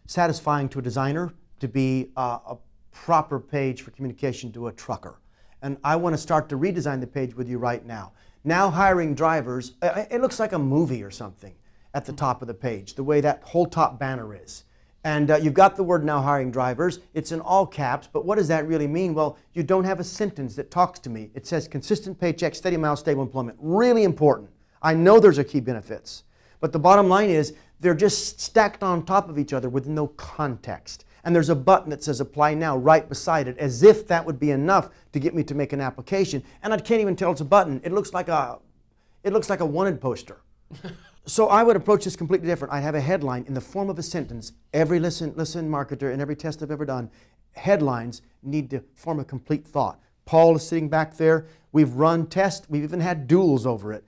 satisfying to a designer to be a proper page for communication to a trucker. And I want to start to redesign the page with you right now. Now hiring drivers, it looks like a movie or something at the top of the page, the way that whole top banner is. And you've got the word now hiring drivers. It's in all caps, but what does that really mean? Well, you don't have a sentence that talks to me. It says consistent paycheck, steady miles, stable employment. Really important. I know those are key benefits. But the bottom line is they're just stacked on top of each other with no context. And there's a button that says apply now right beside it, as if that would be enough to get me to make an application. And I can't even tell it's a button. It looks like a wanted poster. So I would approach this completely different. I'd have a headline in the form of a sentence. Every listen marketer and every test I've ever done, headlines need to form a complete thought. Paul is sitting back there. We've run tests. We've even had duels over it.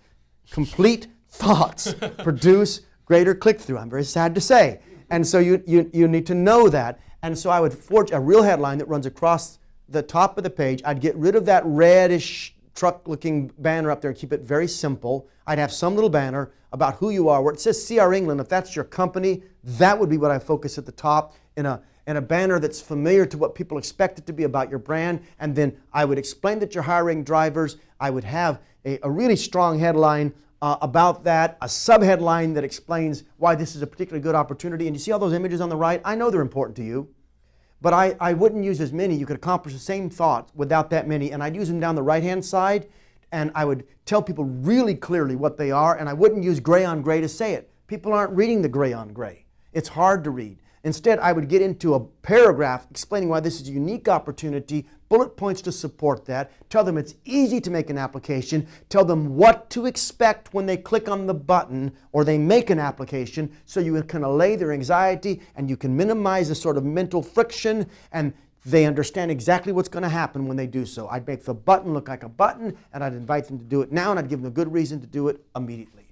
Complete thoughts produce greater click-through. I'm very sad to say. And so you need to know that. And so I would forge a real headline that runs across the top of the page. I'd get rid of that reddish truck-looking banner up there and keep it very simple. I'd have some little banner about who you are, where it says CR England. If that's your company, that would be what I focus at the top in a banner that's familiar to what people expect it to be about your brand. And then I would explain that you're hiring drivers. I would have a really strong headline about that, a subheadline that explains why this is a particularly good opportunity. And you see all those images on the right? I know they're important to you, but I wouldn't use as many. You could accomplish the same thought without that many. And I'd use them down the right-hand side, and I would tell people really clearly what they are, and I wouldn't use gray on gray to say it. People aren't reading the gray on gray. It's hard to read. Instead, I would get into a paragraph explaining why this is a unique opportunity, bullet points to support that, tell them it's easy to make an application, tell them what to expect when they click on the button or they make an application, so you can allay their anxiety and you can minimize the sort of mental friction, and they understand exactly what's going to happen when they do so. I'd make the button look like a button, and I'd invite them to do it now, and I'd give them a good reason to do it immediately.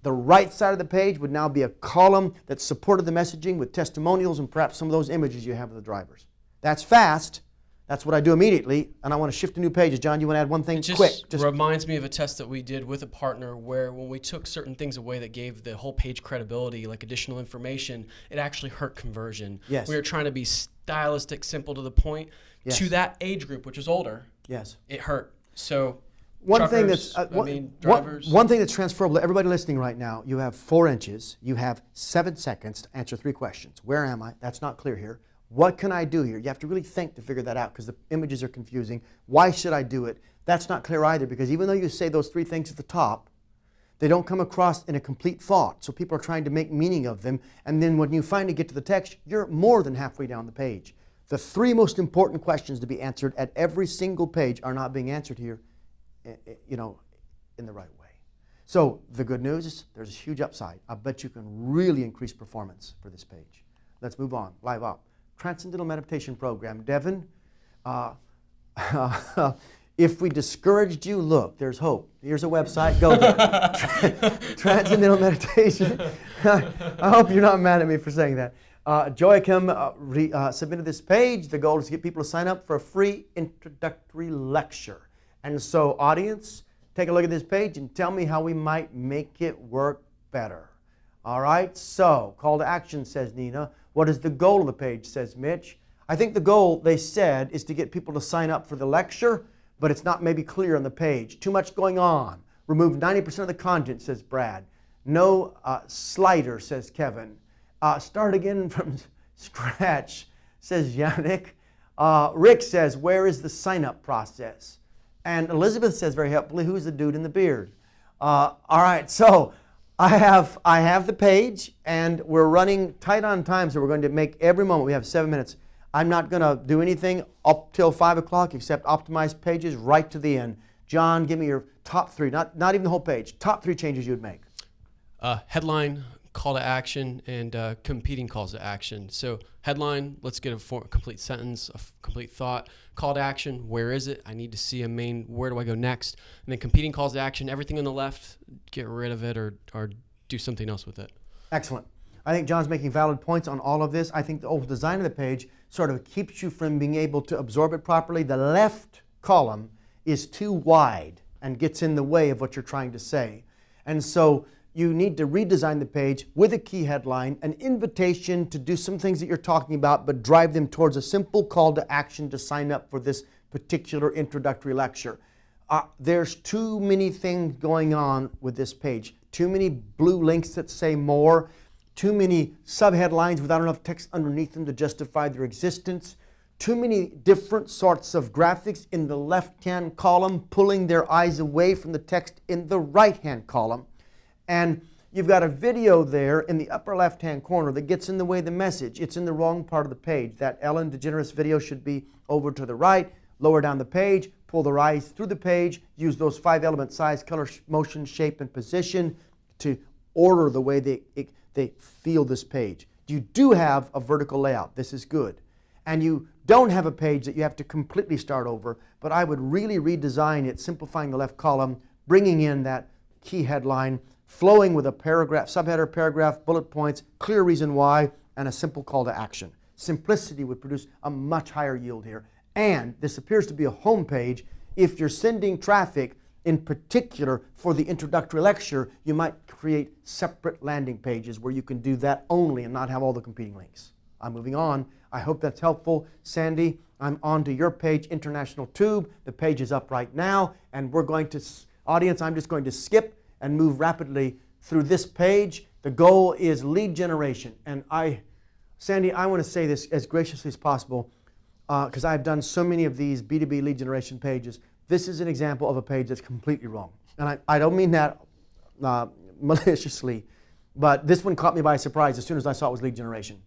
The right side of the page would now be a column that supported the messaging with testimonials and perhaps some of those images you have of the drivers. That's fast. That's what I do immediately. And I want to shift to new pages. John, you want to add one thing quick? It just reminds me of a test that we did with a partner where when we took certain things away that gave the whole page credibility, like additional information, it actually hurt conversion. Yes. We were trying to be stylistic, simple to the point. Yes. To that age group, which is older, yes, it hurt. So one thing that's transferable to everybody listening right now, you have 4 inches, you have 7 seconds to answer 3 questions. Where am I? That's not clear here. What can I do here? You have to really think to figure that out because the images are confusing. Why should I do it? That's not clear either, because even though you say those 3 things at the top, they don't come across in a complete thought. So people are trying to make meaning of them, and then when you finally get to the text, you're more than halfway down the page. The 3 most important questions to be answered at every single page are not being answered here, in the right way. So the good news is there's a huge upside. I bet you can really increase performance for this page. Let's move on. Live up. Transcendental Meditation Program. Devin, if we discouraged you, look, there's hope. Here's a website. Go there. Transcendental Meditation. I hope you're not mad at me for saying that. Joachim submitted this page. The goal is to get people to sign up for a free introductory lecture. And so, audience, take a look at this page and tell me how we might make it work better. All right? So, call to action, says Nina. What is the goal of the page, says Mitch. I think the goal, they said, is to get people to sign up for the lecture, but it's not maybe clear on the page. Too much going on. Remove 90% of the content, says Brad. No slider, says Kevin. Start again from scratch, says Yannick. Rick says, where is the sign-up process? And Elizabeth says very helpfully, who's the dude in the beard? All right, so I have the page, and we're running tight on time, so we're going to make every moment. We have 7 minutes. I'm not going to do anything up till 5 o'clock except optimize pages right to the end. John, give me your top 3, not even the whole page, top 3 changes you would make. Headline, call to action, and competing calls to action. So headline, let's get a complete sentence, a complete thought. Call to action, where is it? I need to see a main, where do I go next? And then competing calls to action, everything on the left, get rid of it or do something else with it. Excellent. I think John's making valid points on all of this. I think the old design of the page sort of keeps you from being able to absorb it properly. The left column is too wide and gets in the way of what you're trying to say. And so you need to redesign the page with a key headline, an invitation to do some things that you're talking about, but drive them towards a simple call to action to sign up for this particular introductory lecture. There's too many things going on with this page. Too many blue links that say more. Too many subheadlines without enough text underneath them to justify their existence. Too many different sorts of graphics in the left-hand column, pulling their eyes away from the text in the right-hand column. And you've got a video there in the upper left-hand corner that gets in the way of the message. It's in the wrong part of the page. That Ellen DeGeneres video should be over to the right, lower down the page, pull their eyes through the page, use those 5 elements, size, color, motion, shape, and position to order the way they feel this page. You do have a vertical layout. This is good. And you don't have a page that you have to completely start over, but I would really redesign it, simplifying the left column, bringing in that key headline, flowing with a paragraph, subheader, paragraph, bullet points, clear reason why, and a simple call to action. Simplicity would produce a much higher yield here. And this appears to be a home page. If you're sending traffic, in particular for the introductory lecture, you might create separate landing pages where you can do that only and not have all the competing links. I'm moving on. I hope that's helpful. Sandy, I'm on to your page, International Tube. The page is up right now, and we're going to, audience, I'm just going to skip and move rapidly through this page. The goal is lead generation. And Sandy, I want to say this as graciously as possible because I've done so many of these B2B lead generation pages. This is an example of a page that's completely wrong. And I don't mean that maliciously, but this one caught me by surprise as soon as I saw it was lead generation,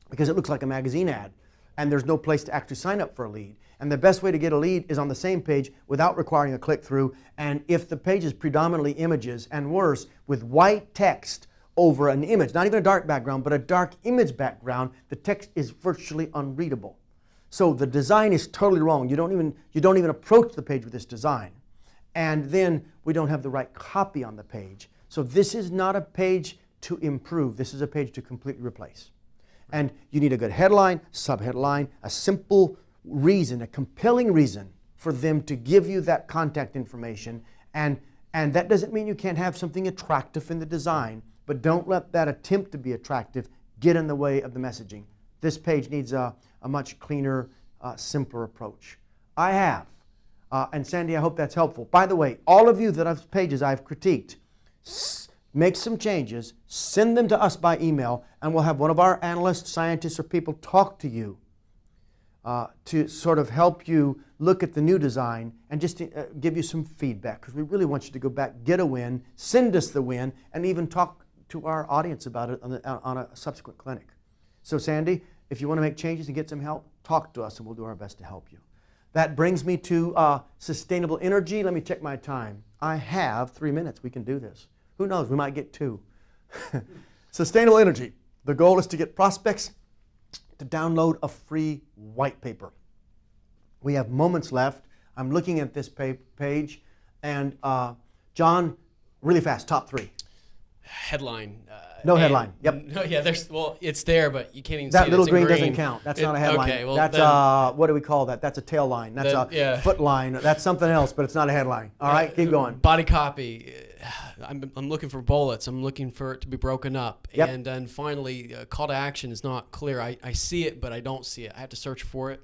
because it looks like a magazine ad, and there's no place to actually sign up for a lead. And the best way to get a lead is on the same page without requiring a click-through. And if the page is predominantly images, and worse, with white text over an image, not even a dark background, but a dark image background, the text is virtually unreadable. So the design is totally wrong. You don't even approach the page with this design. And then we don't have the right copy on the page. So this is not a page to improve. This is a page to completely replace. And you need a good headline, subheadline, a simple reason, a compelling reason for them to give you that contact information. And that doesn't mean you can't have something attractive in the design, but don't let that attempt to be attractive get in the way of the messaging. This page needs a much cleaner, simpler approach. I have, and Sandy, I hope that's helpful. By the way, all of you that have pages I've critiqued, make some changes, send them to us by email, and we'll have one of our analysts, scientists, or people talk to you to sort of help you look at the new design and just to, give you some feedback, because we really want you to go back, get a win, send us the win, and even talk to our audience about it on a subsequent clinic. So Sandy, if you want to make changes and get some help, talk to us and we'll do our best to help you. That brings me to sustainable energy. Let me check my time. I have 3 minutes. We can do this. Who knows? We might get 2. Sustainable energy. The goal is to get prospects to download a free white paper. We have moments left. I'm looking at this page. And John, really fast, top 3. Headline. No headline. Yep. No, yeah, it's there, but you can't even see that it. little It's in green green doesn't count. That's not a headline. Okay, well, that's what do we call that? That's a tail line. That's a foot line. That's something else, but it's not a headline. All right, keep going. Body copy. I'm looking for bullets. I'm looking for it to be broken up. Yep. And then finally, call to action is not clear. I see it, but I don't see it. I have to search for it.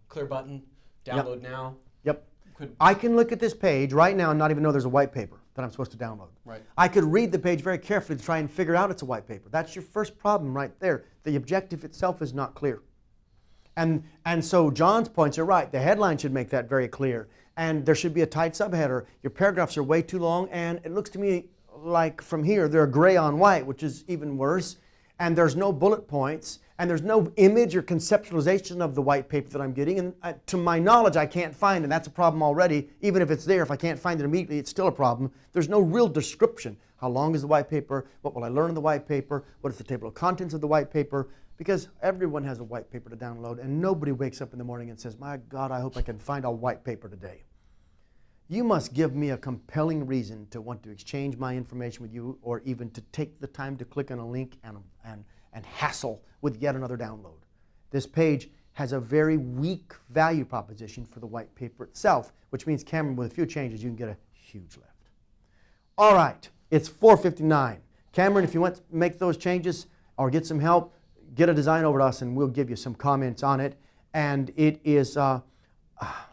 Clear button. Download now. Yep. I can look at this page right now and not even know there's a white paper that I'm supposed to download. Right. I could read the page very carefully to try and figure out it's a white paper. That's your first problem right there. The objective itself is not clear. And so John's points are right. The headline should make that very clear. And there should be a tight subheader. Your paragraphs are way too long, and it looks to me like from here they're gray on white, which is even worse. And there's no bullet points, and there's no image or conceptualization of the white paper that I'm getting. And to my knowledge, I can't find, and that's a problem already. Even if it's there, if I can't find it immediately, it's still a problem. There's no real description. How long is the white paper? What will I learn in the white paper? What is the table of contents of the white paper? Because everyone has a white paper to download, and nobody wakes up in the morning and says, my God, I hope I can find a white paper today. You must give me a compelling reason to want to exchange my information with you, or even to take the time to click on a link and hassle with yet another download. This page has a very weak value proposition for the white paper itself, which means, Cameron, with a few changes, you can get a huge lift. All right, it's 4:59. Cameron, if you want to make those changes or get some help, get a design over to us and we'll give you some comments on it. And it is, let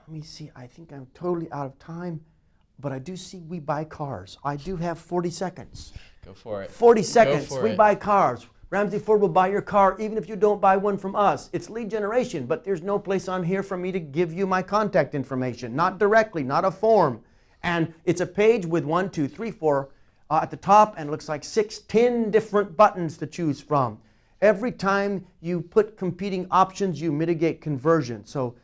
me see, I think I'm totally out of time, but I do see we buy cars. I do have 40 seconds. Go for it. 40 seconds, Go for we it. buy cars. Ramsey Ford will buy your car even if you don't buy one from us. It's lead generation, but there's no place on here for me to give you my contact information. Not directly, not a form. And it's a page with 1, 2, 3, 4 at the top, and it looks like 6, 10 different buttons to choose from. Every time you put competing options, you mitigate conversion. So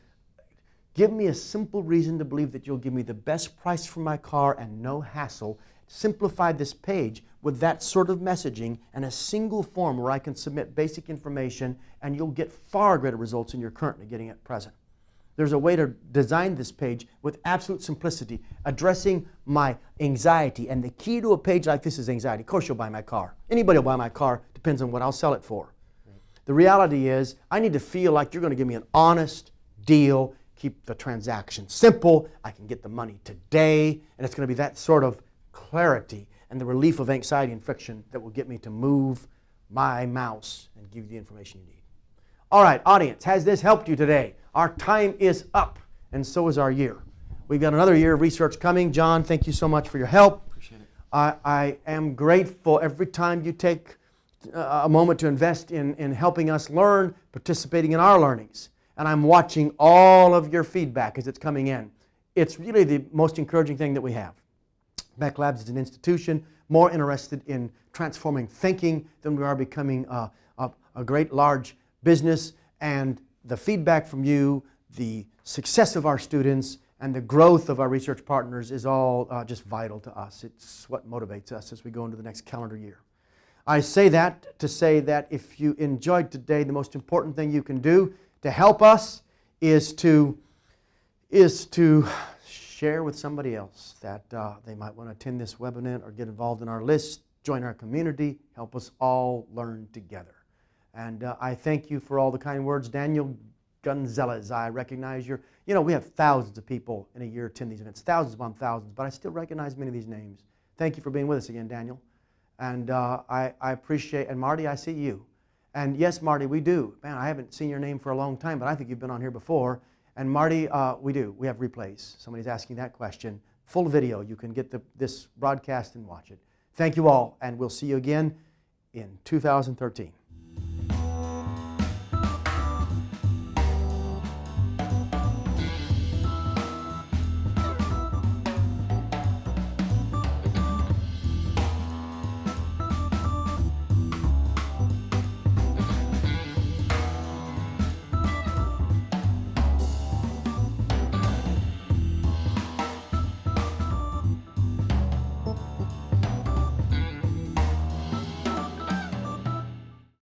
give me a simple reason to believe that you'll give me the best price for my car and no hassle. Simplify this page with that sort of messaging and a single form where I can submit basic information, and you'll get far greater results than you're currently getting at present. There's a way to design this page with absolute simplicity, addressing my anxiety. And the key to a page like this is anxiety. Of course you'll buy my car. Anybody will buy my car. Depends on what I'll sell it for. The reality is, I need to feel like you're going to give me an honest deal, keep the transaction simple, I can get the money today, and it's going to be that sort of clarity and the relief of anxiety and friction that will get me to move my mouse and give you the information you need. All right, audience, has this helped you today? Our time is up, and so is our year. We've got another year of research coming. John, thank you so much for your help. Appreciate it. I am grateful every time you take a moment to invest in helping us learn, participating in our learnings. And I'm watching all of your feedback as it's coming in. It's really the most encouraging thing that we have. Beck Labs is an institution more interested in transforming thinking than we are becoming a great large business. And the feedback from you, the success of our students, and the growth of our research partners is all just vital to us. It's what motivates us as we go into the next calendar year. I say that to say that if you enjoyed today, the most important thing you can do to help us is to share with somebody else that they might want to attend this webinar or get involved in our list, join our community, help us all learn together. And I thank you for all the kind words. Daniel Gonzalez, I recognize your, we have thousands of people in a year attend these events, thousands upon thousands, but I still recognize many of these names. Thank you for being with us again, Daniel. And I appreciate, and Marty, I see you. And yes, Marty, we do. Man, I haven't seen your name for a long time, but I think you've been on here before. And Marty, we do. We have replays. Somebody's asking that question. Full video. You can get this broadcast and watch it. Thank you all, and we'll see you again in 2013.